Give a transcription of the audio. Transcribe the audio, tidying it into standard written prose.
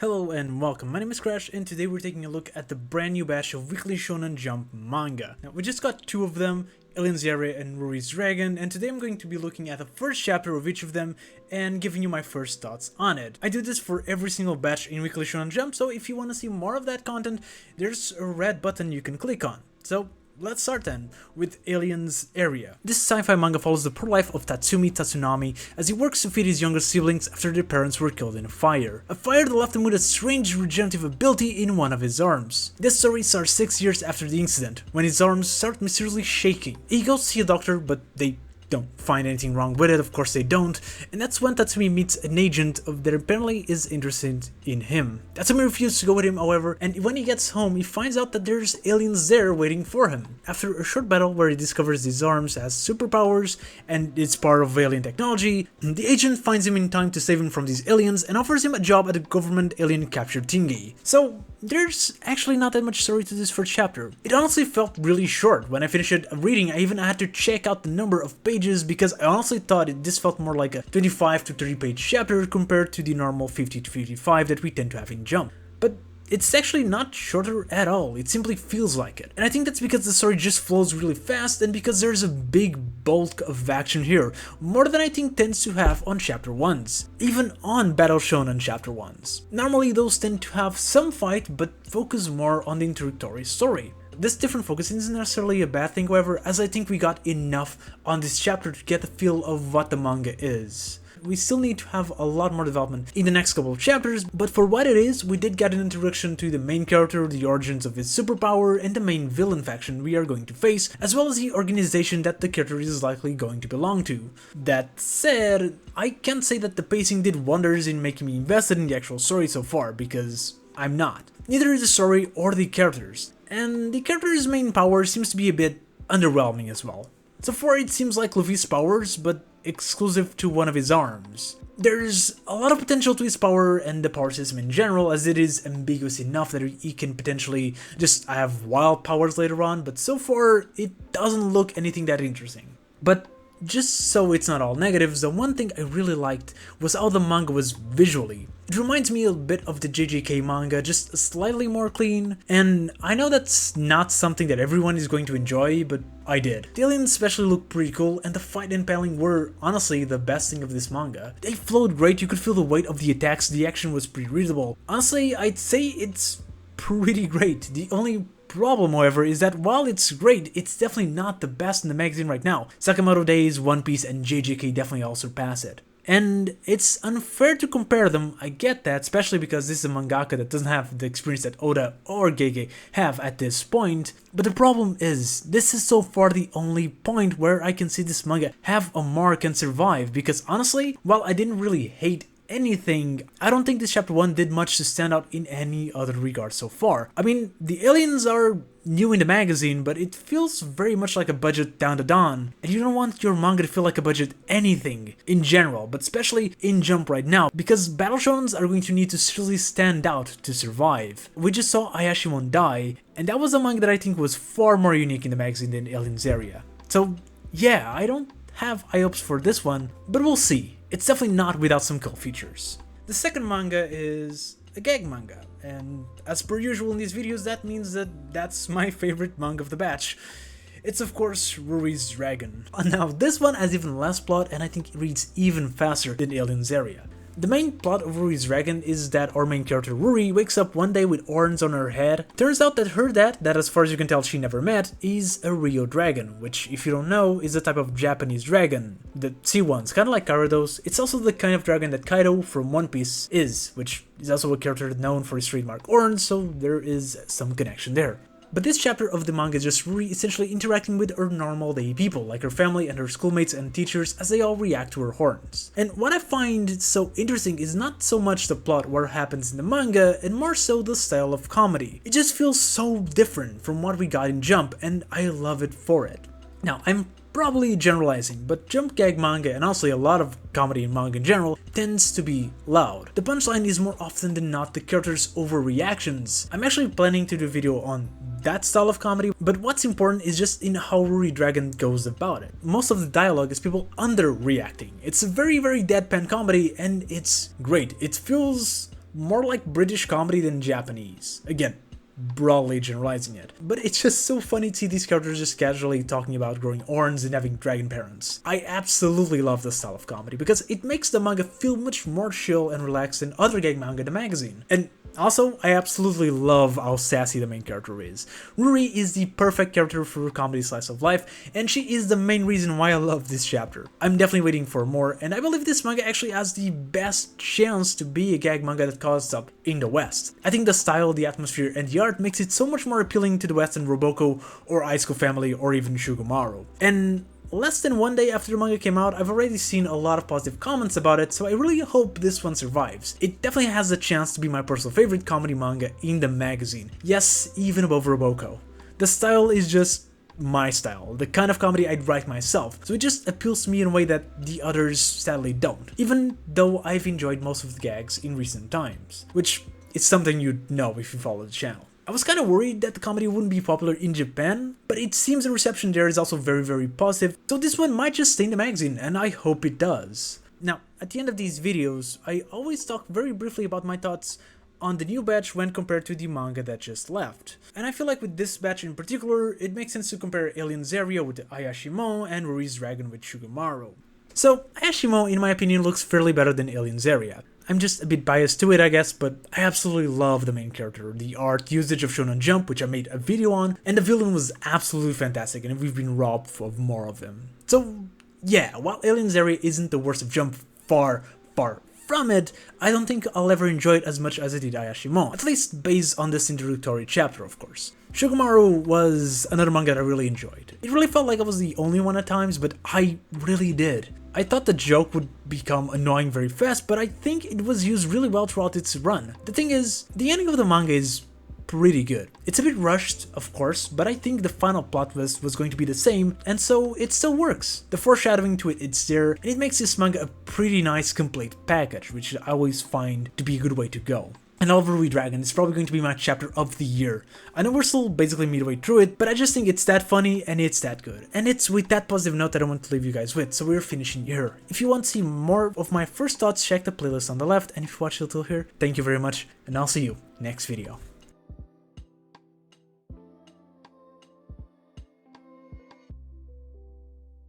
Hello and welcome, my name is Crash and today we're taking a look at the brand new batch of Weekly Shonen Jump manga. Now we just got two of them, Alien's Area and Ruri's Dragon, and today I'm going to be looking at the first chapter of each of them and giving you my first thoughts on it. I do this for every single batch in Weekly Shonen Jump, so if you want to see more of that content, there's a red button you can click on. So let's start then with Alien's Area. This sci-fi manga follows the poor life of Tatsumi Tatsunami as he works to feed his younger siblings after their parents were killed in a fire that left him with a strange regenerative ability in one of his arms. This story starts 6 years after the incident, when his arms start mysteriously shaking. He goes to see a doctor, but they don't find anything wrong with it, of course they don't, and that's when Tatsumi meets an agent that apparently is interested in him. Tatsumi refuses to go with him, however, and when he gets home, he finds out that there's aliens there waiting for him. After a short battle where he discovers his arms has superpowers and it's part of alien technology, the agent finds him in time to save him from these aliens and offers him a job at a government alien capture thingy. So there's actually not that much story to this first chapter. It honestly felt really short. When I finished it reading, I even had to check out the number of pages because I honestly thought this felt more like a 25 to 30 page chapter compared to the normal 50 to 55 that we tend to have in Jump. But it's actually not shorter at all, it simply feels like it. And I think that's because the story just flows really fast and because there's a big bulk of action here, more than I think tends to have on chapter 1s, even on Battle Shonen chapter 1s. Normally those tend to have some fight but focus more on the introductory story. This different focus isn't necessarily a bad thing, however, as I think we got enough on this chapter to get the feel of what the manga is. We still need to have a lot more development in the next couple of chapters, but for what it is, we did get an introduction to the main character, the origins of his superpower, and the main villain faction we are going to face, as well as the organization that the character is likely going to belong to. That said, I can't say that the pacing did wonders in making me invested in the actual story so far, because I'm not. Neither is the story or the characters, and the character's main power seems to be a bit underwhelming as well. So far it seems like Luffy's powers, but exclusive to one of his arms. There's a lot of potential to his power and the power system in general, as it is ambiguous enough that he can potentially just have wild powers later on, but so far it doesn't look anything that interesting. But just so it's not all negatives, the one thing I really liked was how the manga was visually. It reminds me a bit of the JJK manga, just slightly more clean, and I know that's not something that everyone is going to enjoy, but I did. The aliens especially looked pretty cool, and the fight and paneling were honestly the best thing of this manga. They flowed great, you could feel the weight of the attacks, the action was pretty readable. Honestly, I'd say it's pretty great. The only problem, however, is that while it's great, it's definitely not the best in the magazine right now. Sakamoto Days, One Piece, and JJK definitely all surpass it. And it's unfair to compare them, I get that, especially because this is a mangaka that doesn't have the experience that Oda or Gege have at this point, but the problem is, this is so far the only point where I can see this manga have a mark and survive, because honestly, while I didn't really hate anything, I don't think this chapter 1 did much to stand out in any other regard so far. I mean, the aliens are new in the magazine, but it feels very much like a budget Down to Dawn, and you don't want your manga to feel like a budget anything in general, but especially in Jump right now, because battle shonens are going to need to seriously stand out to survive. We just saw Ayashi Won't Die, and that was a manga that I think was far more unique in the magazine than Alien's Area. So yeah, I don't have high hopes for this one, but we'll see. It's definitely not without some cool features. The second manga is a gag manga, and as per usual in these videos, that means that that's my favorite manga of the batch. It's of course Ruri's Dragon. Now this one has even less plot, and I think it reads even faster than Alien's Area. The main plot of Ruri's Dragon is that our main character Ruri wakes up one day with horns on her head. Turns out that her dad, that as far as you can tell she never met, is a Rio dragon, which if you don't know is a type of Japanese dragon. The sea ones, kinda like Gyarados. It's also the kind of dragon that Kaido from One Piece is, which is also a character known for his trademark horns, so there is some connection there. But this chapter of the manga is just Ruri essentially interacting with her normal day people, like her family and her schoolmates and teachers, as they all react to her horns. And what I find so interesting is not so much the plot, what happens in the manga, and more so the style of comedy. It just feels so different from what we got in Jump, and I love it for it. Now, I'm probably generalizing, but Jump gag manga, and also a lot of comedy in manga in general, tends to be loud. The punchline is more often than not the characters' overreactions. I'm actually planning to do a video on that style of comedy, but what's important is just in how Ruri Dragon goes about it. Most of the dialogue is people underreacting. It's a very deadpan comedy, and it's great. It feels more like British comedy than Japanese. Again, broadly generalizing it. But it's just so funny to see these characters just casually talking about growing horns and having dragon parents. I absolutely love this style of comedy because it makes the manga feel much more chill and relaxed than other gag manga in the magazine. And also, I absolutely love how sassy the main character is. Ruri is the perfect character for a comedy slice of life, and she is the main reason why I love this chapter. I'm definitely waiting for more, and I believe this manga actually has the best chance to be a gag manga that causes up in the West. I think the style, the atmosphere, and the art makes it so much more appealing to the West than Roboko or Aisuko Family or even Shugomaru. And less than one day after the manga came out, I've already seen a lot of positive comments about it, so I really hope this one survives. It definitely has a chance to be my personal favorite comedy manga in the magazine. Yes, even above Roboko. The style is just my style, the kind of comedy I'd write myself, so it just appeals to me in a way that the others sadly don't, even though I've enjoyed most of the gags in recent times, which is something you'd know if you follow the channel. I was kind of worried that the comedy wouldn't be popular in Japan, but it seems the reception there is also very positive, so this one might just stay in the magazine, and I hope it does. Now, at the end of these videos, I always talk very briefly about my thoughts on the new batch when compared to the manga that just left. And I feel like with this batch in particular, it makes sense to compare Alien Zeria with Ayashimo and Ruri's Dragon with Shugomaru. So, Ayashimo, in my opinion, looks fairly better than Alien Zeria. I'm just a bit biased to it, I guess, but I absolutely love the main character, the art usage of Shonen Jump, which I made a video on, and the villain was absolutely fantastic, and we've been robbed of more of him. So, yeah, while Alien Zeria isn't the worst of Jump, far from it, I don't think I'll ever enjoy it as much as I did Ayashimo, at least based on this introductory chapter, of course. Shugomaru was another manga that I really enjoyed. It really felt like I was the only one at times, but I really did. I thought the joke would become annoying very fast, but I think it was used really well throughout its run. The thing is, the ending of the manga is pretty good. It's a bit rushed, of course, but I think the final plot twist was going to be the same, and so it still works. The foreshadowing to it's there, and it makes this manga a pretty nice complete package, which I always find to be a good way to go. And Oliver Rui Dragon is probably going to be my chapter of the year. I know we're still basically midway through it, but I just think it's that funny and it's that good. And it's with that positive note that I want to leave you guys with, so we're finishing here. If you want to see more of my first thoughts, check the playlist on the left, and if you watched it till here, thank you very much, and I'll see you next video.